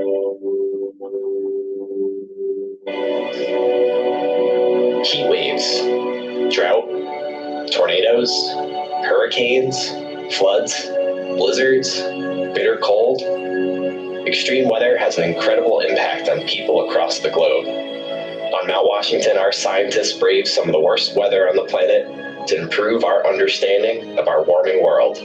Heat waves, drought, tornadoes, hurricanes, floods, blizzards, bitter cold. Extreme weather has an incredible impact on people across the globe. On Mount Washington, our scientists brave some of the worst weather on the planet to improve our understanding of our warming world.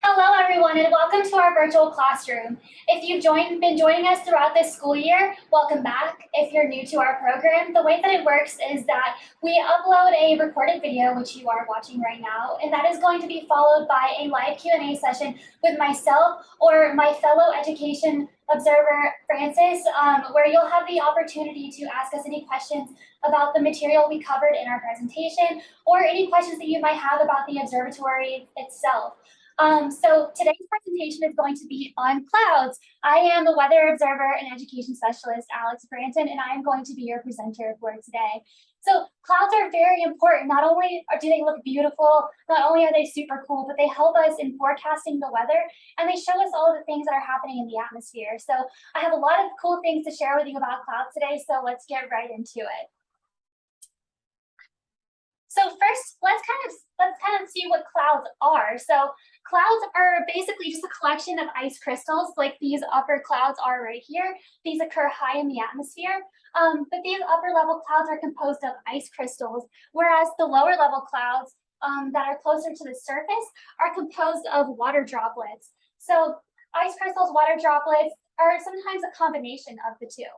Hello, everyone, and welcome to our virtual classroom. If you've been joining us throughout this school year, welcome back. If you're new to our program, the way that it works is that we upload a recorded video, which you are watching right now, and that is going to be followed by a live Q&A session with myself or my fellow education observer, Francis, where you'll have the opportunity to ask us any questions about the material we covered in our presentation, or any questions that you might have about the observatory itself. So today's presentation is going to be on clouds. I am the weather observer and education specialist, Alex Branton, and I am going to be your presenter for today. So clouds are very important. Not only do they look beautiful, not only are they super cool, but they help us in forecasting the weather, and they show us all of the things that are happening in the atmosphere. So I have a lot of cool things to share with you about clouds today, so let's get right into it. So first, let's kind of see what clouds are. So clouds are basically just a collection of ice crystals, like these upper clouds are right here. These occur high in the atmosphere, but these upper level clouds are composed of ice crystals, whereas the lower level clouds that are closer to the surface are composed of water droplets. So ice crystals, water droplets are sometimes a combination of the two.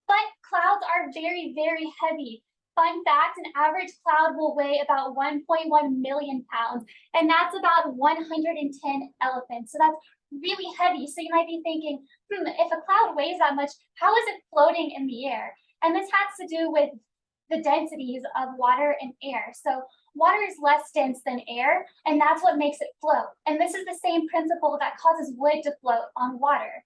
But clouds are very, very heavy. Fun fact, an average cloud will weigh about 1.1 million pounds, and that's about 110 elephants. So that's really heavy. So you might be thinking, if a cloud weighs that much, how is it floating in the air? And this has to do with the densities of water and air. So water is less dense than air, and that's what makes it float. And this is the same principle that causes wood to float on water.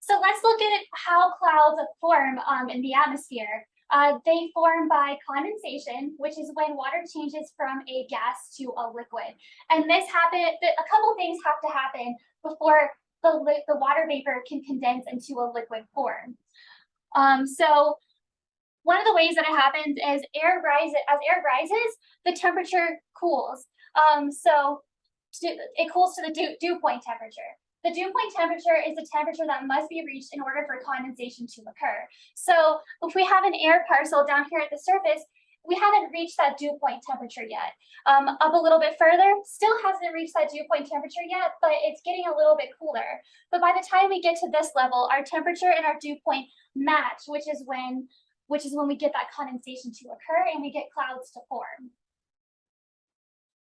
So let's look at how clouds form in the atmosphere. They form by condensation, which is when water changes from a gas to a liquid. And this happens, a couple things have to happen before the water vapor can condense into a liquid form. So one of the ways that it happens is as air rises, the temperature cools. So it cools to the dew point temperature. The dew point temperature is the temperature that must be reached in order for condensation to occur. So if we have an air parcel down here at the surface, we haven't reached that dew point temperature yet. Up a little bit further, still hasn't reached that dew point temperature yet, but it's getting a little bit cooler. But by the time we get to this level, our temperature and our dew point match, which is when we get that condensation to occur and we get clouds to form.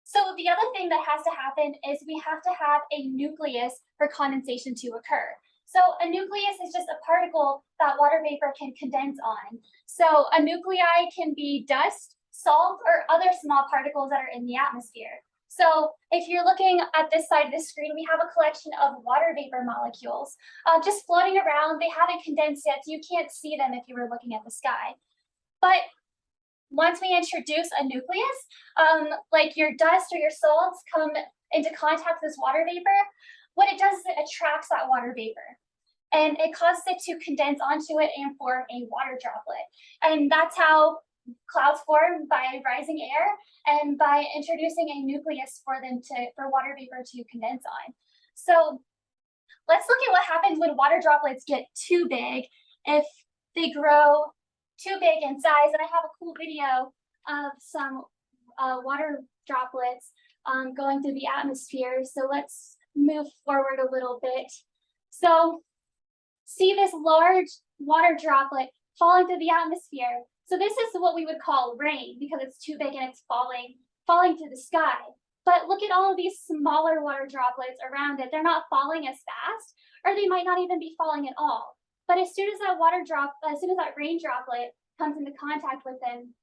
So the other thing that has to happen is we have to have a nucleus for condensation to occur. So a nucleus is just a particle that water vapor can condense on. So a nuclei can be dust, salt, or other small particles that are in the atmosphere. So if you're looking at this side of the screen, we have a collection of water vapor molecules just floating around. They haven't condensed yet, so you can't see them if you were looking at the sky. But once we introduce a nucleus, like your dust or your salts come into contact with this water vapor, what it does is it attracts that water vapor. And it causes it to condense onto it and form a water droplet. And that's how clouds form, by rising air and by introducing a nucleus for water vapor to condense on. So let's look at what happens when water droplets get too big, if they grow too big in size. And I have a cool video of some water droplets going through the atmosphere. So let's move forward a little bit. So see this large water droplet falling through the atmosphere. So this is what we would call rain, because it's too big and it's falling through the sky. But look at all of these smaller water droplets around it. They're not falling as fast, or they might not even be falling at all. But as soon as that rain droplet comes into contact with them,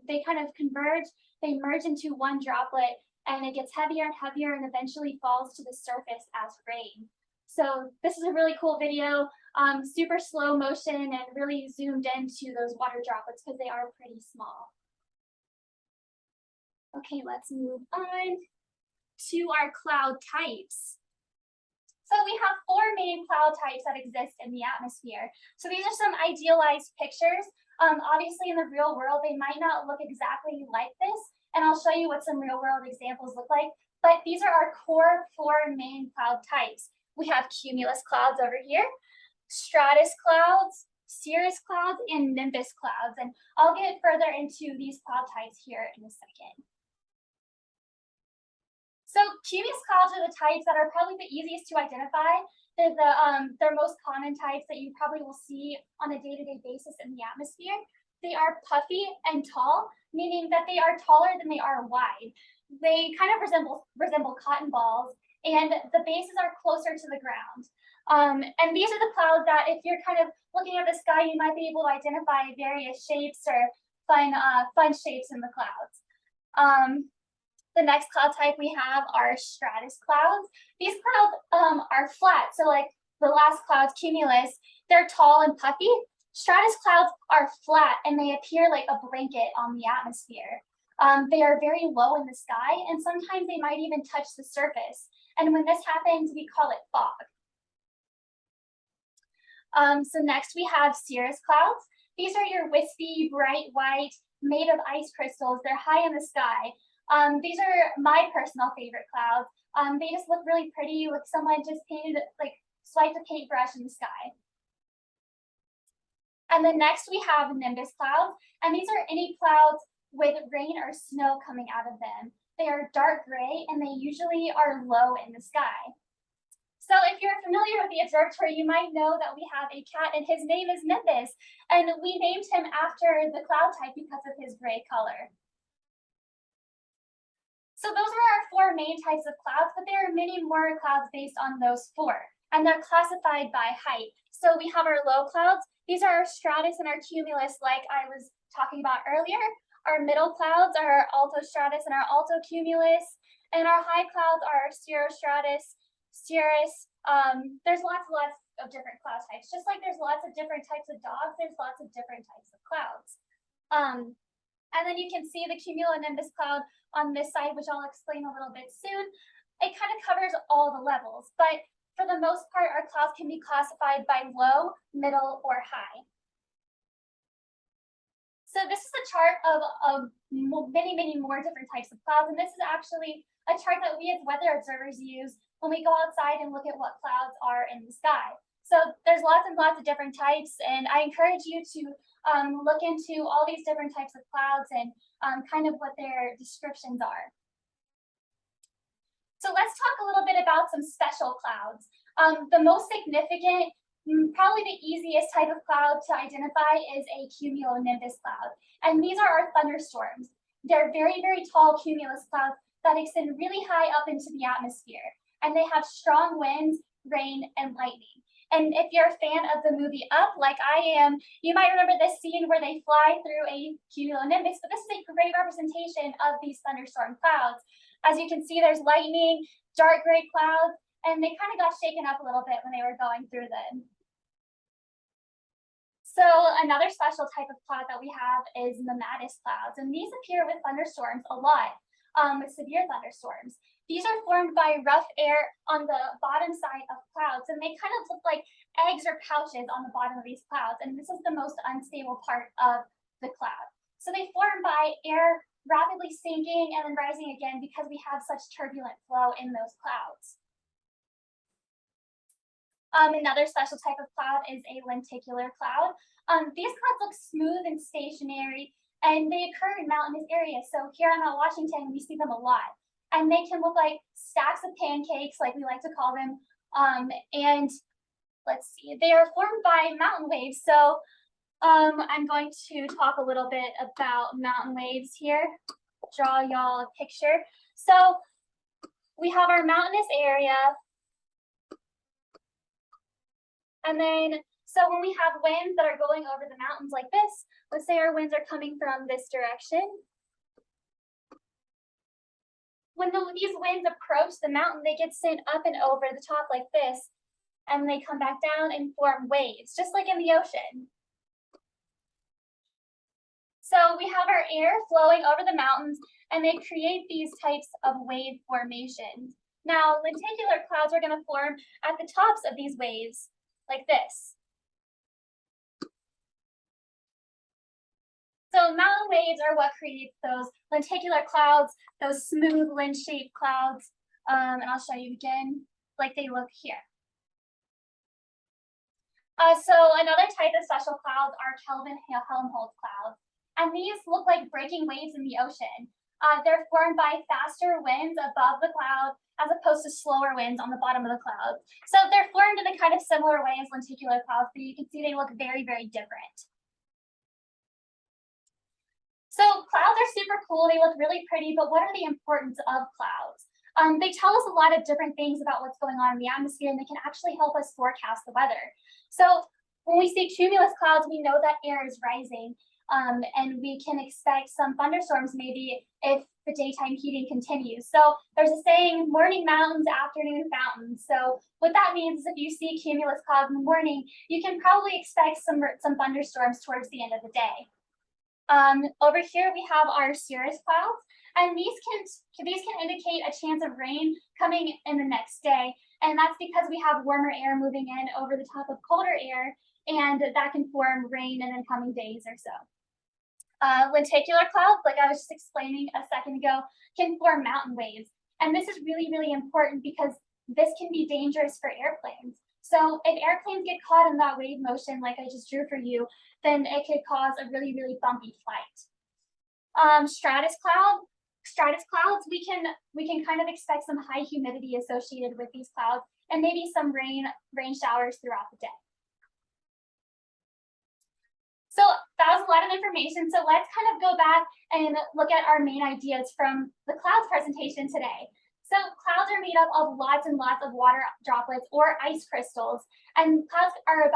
they kind of converge, they merge into one droplet, and it gets heavier and heavier and eventually falls to the surface as rain. So this is a really cool video, super slow motion and really zoomed into those water droplets because they are pretty small. Okay, let's move on to our cloud types. So we have 4 main cloud types that exist in the atmosphere. So these are some idealized pictures. Obviously in the real world, they might not look exactly like this, and I'll show you what some real world examples look like, but these are our core 4 main cloud types. We have cumulus clouds over here, stratus clouds, cirrus clouds, and nimbus clouds, and I'll get further into these cloud types here in a second. So cumulus clouds are the types that are probably the easiest to identify. They're most common types that you probably will see on a day-to-day basis in the atmosphere. They are puffy and tall, meaning that they are taller than they are wide. They kind of resemble cotton balls, and the bases are closer to the ground. And these are the clouds that if you're kind of looking at the sky, you might be able to identify various shapes or fun shapes in the clouds. The next cloud type we have are stratus clouds. These clouds are flat, so like the last clouds, cumulus, they're tall and puffy. Stratus clouds are flat and they appear like a blanket on the atmosphere. They are very low in the sky and sometimes they might even touch the surface. And when this happens, we call it fog. So next we have cirrus clouds. These are your wispy, bright white, made of ice crystals. They're high in the sky. These are my personal favorite clouds. They just look really pretty, like someone just painted, like swiped a paintbrush in the sky. And then next we have nimbus clouds, and these are any clouds with rain or snow coming out of them. They are dark gray and they usually are low in the sky. So if you're familiar with the observatory, you might know that we have a cat and his name is Nimbus, and we named him after the cloud type because of his gray color. So those are our 4 main types of clouds, but there are many more clouds based on those 4, and they're classified by height. So we have our low clouds. These are our stratus and our cumulus, like I was talking about earlier. Our middle clouds are our altostratus and our altocumulus, and our high clouds are our cirrostratus, cirrus. There's lots of different cloud types. Just like there's lots of different types of dogs, there's lots of different types of clouds. And then you can see the cumulonimbus cloud on this side, which I'll explain a little bit soon. It kind of covers all the levels, but for the most part, our clouds can be classified by low, middle, or high. So this is a chart of many, many more different types of clouds, and this is actually a chart that we as weather observers use when we go outside and look at what clouds are in the sky. So there's lots and lots of different types, and I encourage you to look into all these different types of clouds and kind of what their descriptions are. So let's talk a little bit about some special clouds. The most significant, probably the easiest type of cloud to identify is a cumulonimbus cloud. And these are our thunderstorms. They're very, very tall cumulus clouds that extend really high up into the atmosphere. And they have strong winds, rain, and lightning. And if you're a fan of the movie Up, like I am, you might remember this scene where they fly through a cumulonimbus, but this is a great representation of these thunderstorm clouds. As you can see, there's lightning, dark gray clouds, and they kind of got shaken up a little bit when they were going through them. So another special type of cloud that we have is MAMMATUS clouds, and these appear with thunderstorms a lot, with severe thunderstorms. These are formed by rough air on the bottom side of clouds, and they kind of look like eggs or pouches on the bottom of these clouds, and this is the most unstable part of the cloud. So they form by air rapidly sinking and then rising again because we have such turbulent flow in those clouds. Another special type of cloud is a lenticular cloud. These clouds look smooth and stationary, and they occur in mountainous areas. So here on Mount Washington, we see them a lot. And they can look like stacks of pancakes, like we like to call them. And let's see, they are formed by mountain waves. So I'm going to talk a little bit about mountain waves here, draw y'all a picture. So we have our mountainous area, and then So when we have winds that are going over the mountains like this, let's say our winds are coming from this direction. When these winds approach the mountain, they get sent up and over the top like this, and they come back down and form waves, just like in the ocean. So we have our air flowing over the mountains, and they create these types of wave formations. Now, lenticular clouds are going to form at the tops of these waves, like this. So mountain waves are what creates those lenticular clouds, those smooth lens-shaped clouds. And I'll show you again, like they look here. So another type of special clouds are Kelvin-Helmholtz clouds. And these look like breaking waves in the ocean. They're formed by faster winds above the cloud as opposed to slower winds on the bottom of the cloud. So they're formed in a kind of similar way as lenticular clouds, but you can see they look very, very different. So clouds are super cool, they look really pretty, but what are the importance of clouds? They tell us a lot of different things about what's going on in the atmosphere, and they can actually help us forecast the weather. So when we see cumulus clouds, we know that air is rising, and we can expect some thunderstorms maybe if the daytime heating continues. So there's a saying, morning mountains, afternoon fountains. So what that means is if you see cumulus clouds in the morning, you can probably expect some thunderstorms towards the end of the day. Over here we have our cirrus clouds, and these can indicate a chance of rain coming in the next day, and that's because we have warmer air moving in over the top of colder air, and that can form rain in the coming days or so. Lenticular clouds, like I was just explaining a second ago, can form mountain waves, and this is really, really important because this can be dangerous for airplanes. So if airplanes get caught in that wave motion, like I just drew for you, then it could cause a really, really bumpy flight. Stratus clouds, we can kind of expect some high humidity associated with these clouds, and maybe some rain showers throughout the day. So that was a lot of information. So let's kind of go back and look at our main ideas from the clouds presentation today. So clouds are made up of lots and lots of water droplets or ice crystals, and clouds are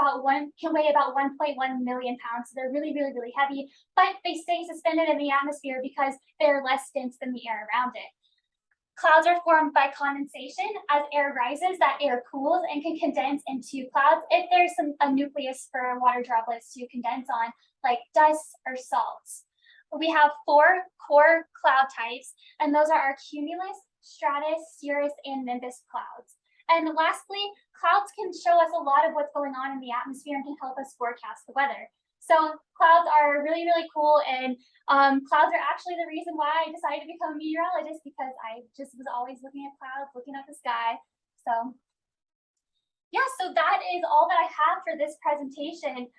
can weigh about 1.1 million pounds. So they're really, really, really heavy, but they stay suspended in the atmosphere because they're less dense than the air around it. Clouds are formed by condensation. As air rises, that air cools and can condense into clouds if there's a nucleus for water droplets to condense on, like dust or salts. We have 4 core cloud types, and those are our cumulus, stratus, cirrus, and nimbus clouds. And lastly, clouds can show us a lot of what's going on in the atmosphere and can help us forecast the weather. So clouds are really, really cool, and clouds are actually the reason why I decided to become a meteorologist, because I just was always looking at clouds, looking at the sky. So yeah, so that is all that I have for this presentation.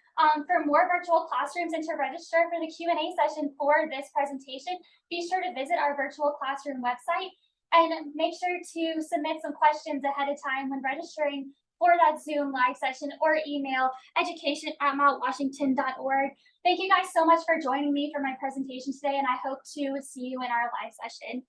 For more virtual classrooms and to register for the Q&A session for this presentation, be sure to visit our virtual classroom website. And make sure to submit some questions ahead of time when registering for that Zoom live session, or email education@mountwashington.org. Thank you guys so much for joining me for my presentation today, and I hope to see you in our live session.